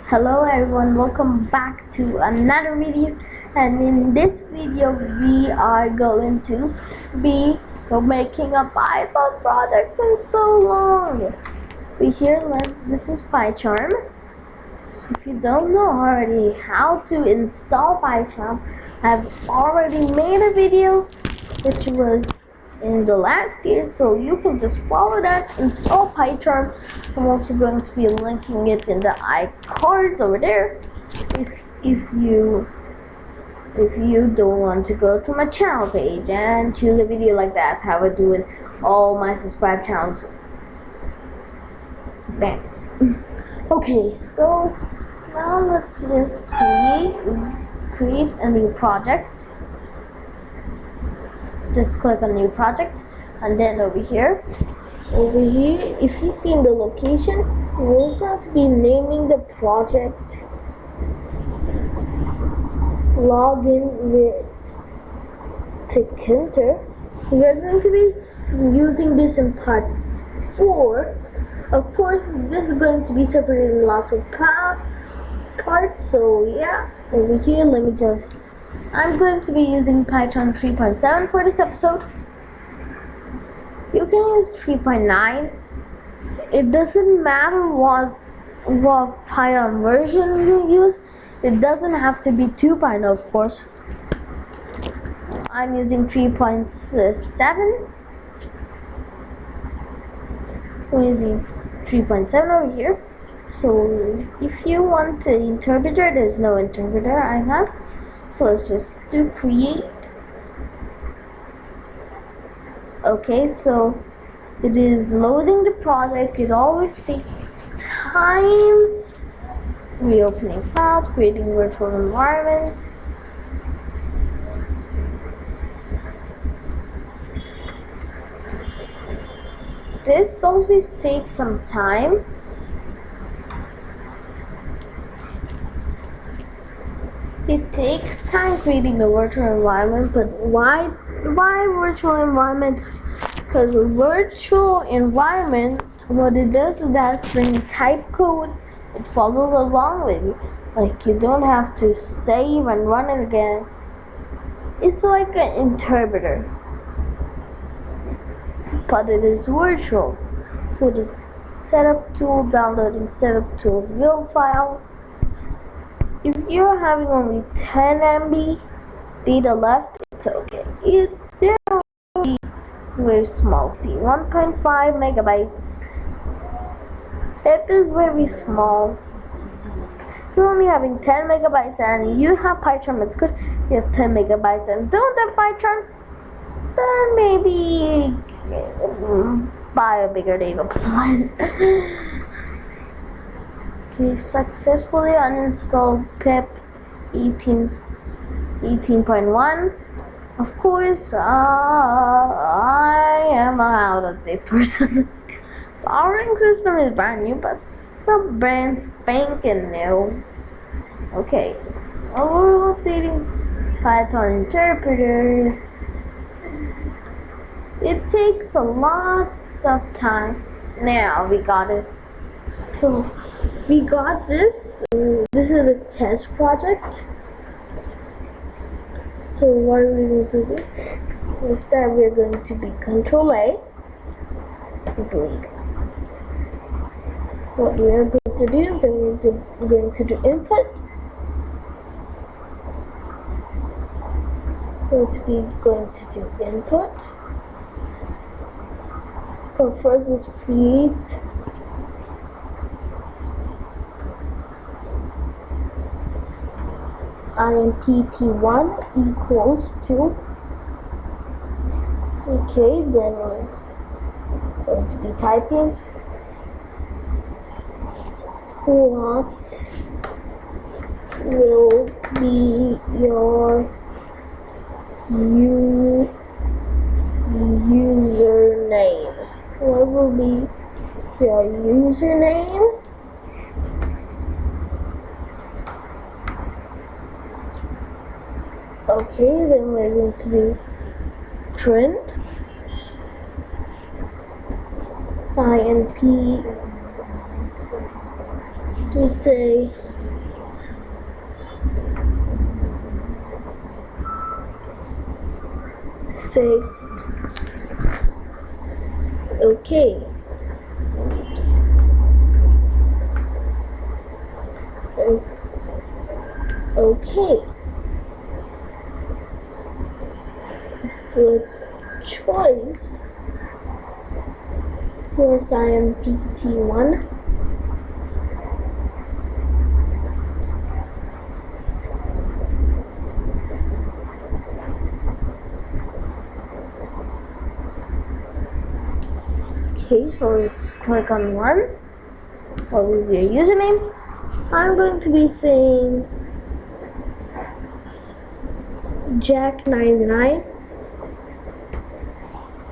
Hello everyone, welcome back to another video, and in this video we are going to be making a Python project since so long. This is PyCharm. If you don't know already how to install PyCharm, I've already made a video which was in the last year, so you can just follow that, install PyCharm. I'm also going to be linking it in the iCards over there if you don't want to go to my channel page and choose a video like that, how I do in all my subscribed channels. Bam. Okay, so now let's just create a new project. Just click on new project, and then over here if you see in the location, we're going to be naming the project login with Tkinter. We're going to be using this in part 4. Of course, this is going to be separated in lots of parts, so yeah. Over here, I'm going to be using Python 3.7 for this episode. You can use 3.9. It doesn't matter what Python version you use. It doesn't have to be 2.0, of course. I'm using 3.7. I'm using 3.7 over here. So if you want an interpreter, there's no interpreter I have. So let's just do create. Okay, so it is loading the project. It always takes time. Reopening files, creating virtual environment. This always takes some time. It takes time creating the virtual environment, but why virtual environment? Because virtual environment, what it does is that when you type code, it follows along with you. Like, you don't have to save and run it again. It's like an interpreter, but it is virtual. So this setup tool, downloading setup tool real file. If you're having only 10 MB data left, it's okay. There will be very small. See, 1.5 megabytes. It is very small. If you're only having 10 megabytes and you have PyCharm, it's good. You have 10 megabytes and don't have PyCharm, then maybe buy a bigger data plan. Okay, successfully uninstalled pip 18.1. Of course, I am an out-of-date person. The operating system is brand new, but not brand spanking new. Okay, we're updating Python interpreter. It takes a lot of time. Now we got it. So we got this. This is a test project. So what are we going to do? Instead, we're going to be Control A. Delete. What we are going to do is that we're going to do input. Going to do input. So first is create impt1 equals to, okay, then we're going to be typing what will be your username. What will be your username? Okay, then we're going to do print imp to say say okay. Oops. Okay. Good choice. Yes, I am PT1. Okay, so let's click on one. What will be your username? I'm going to be saying Jack99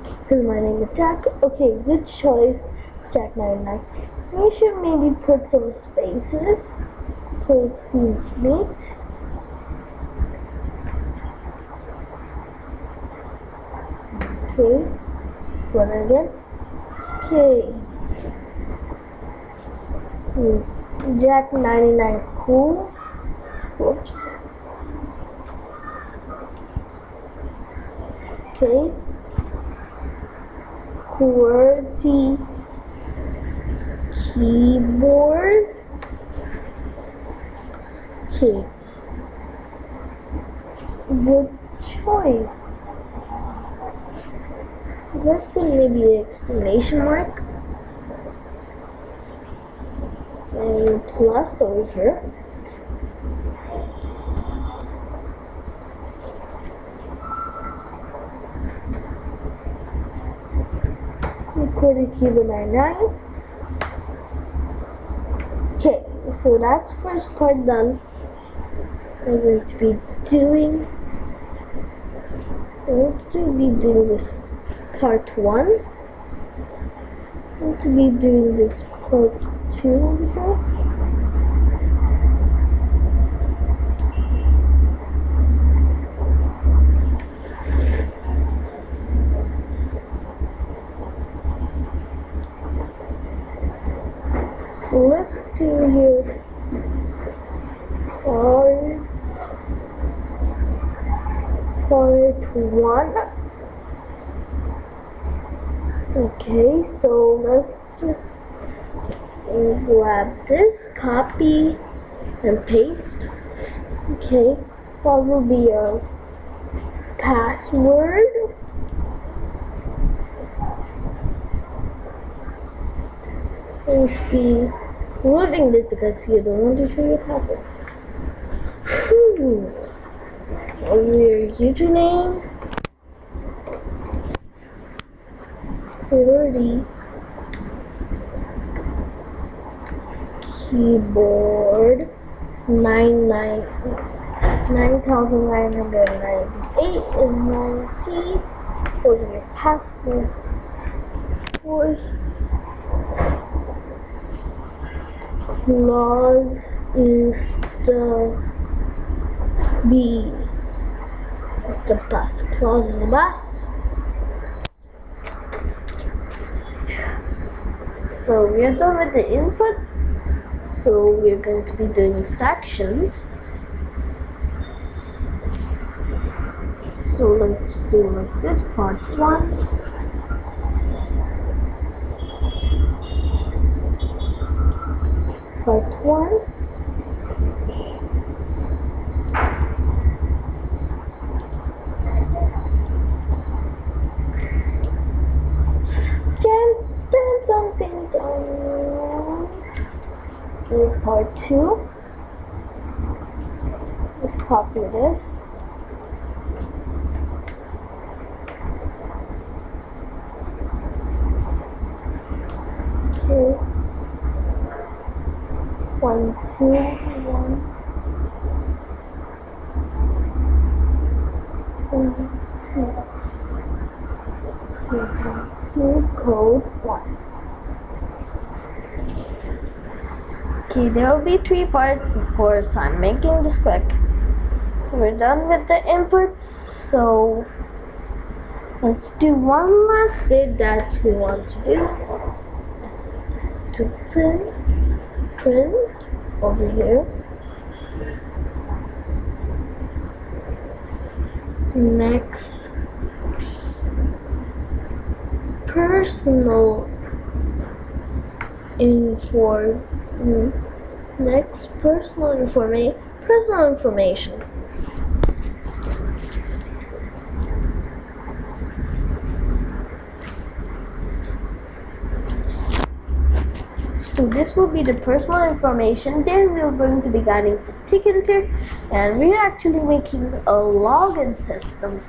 because my name is Jack. Okay, good choice, Jack99. You should maybe put some spaces so it seems neat. Okay, run it again. Okay. Jack99 cool. Whoops. Okay. QWERTY keyboard. Okay. Good choice. Let's put maybe the exclamation mark and plus over here. QWERTY keyboard 99. Okay, so that's first part done. We're going to be doing this part 1. I'm going to be doing this part 2 over here. So let's do here part 1. Okay, so let's just grab this, copy and paste. Okay, what will be our password? Going to be moving this because you don't want to show your password. Your username. QWERTY keyboard 9,998 is 90 for your password. Course clause is the B. It's the bus. Clause is the bus. So we are done with the inputs. So we are going to be doing sections. So let's do like this, part 1. Part 1. Okay, part 2. Just copy this. Okay. 1, 2, 1. 1, 2. Code 1. Okay, there will be 3 parts, of course. I'm making this quick. So we're done with the inputs. So let's do one last bit that we want to do. To print over here. Next personal personal information. So this will be the personal information. Then we're going to be guiding to Tkinter, and we're actually making a login system.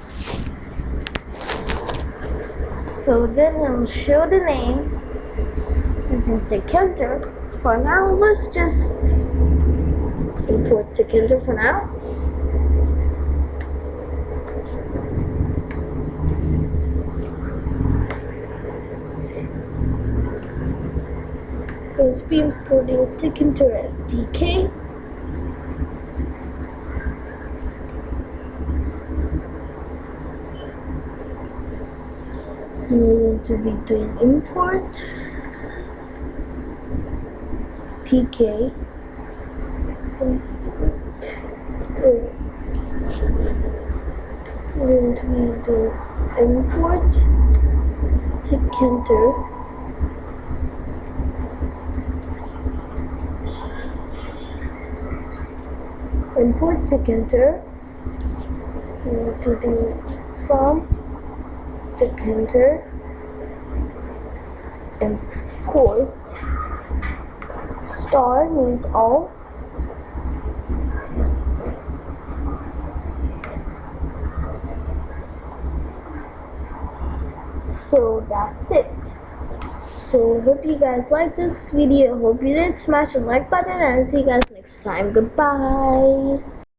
So then I'll show the name using Tkinter. For now, let's just import Tkinter for now. Going to be importing Tkinter SDK. We're going to be doing import TK. We're going to be doing import Tkinter. Import Tkinter. We're going to do from Tkinter import star means all. So that's it. So hope you guys like this video. Hope you did smash the like button, and see you guys next time. Goodbye.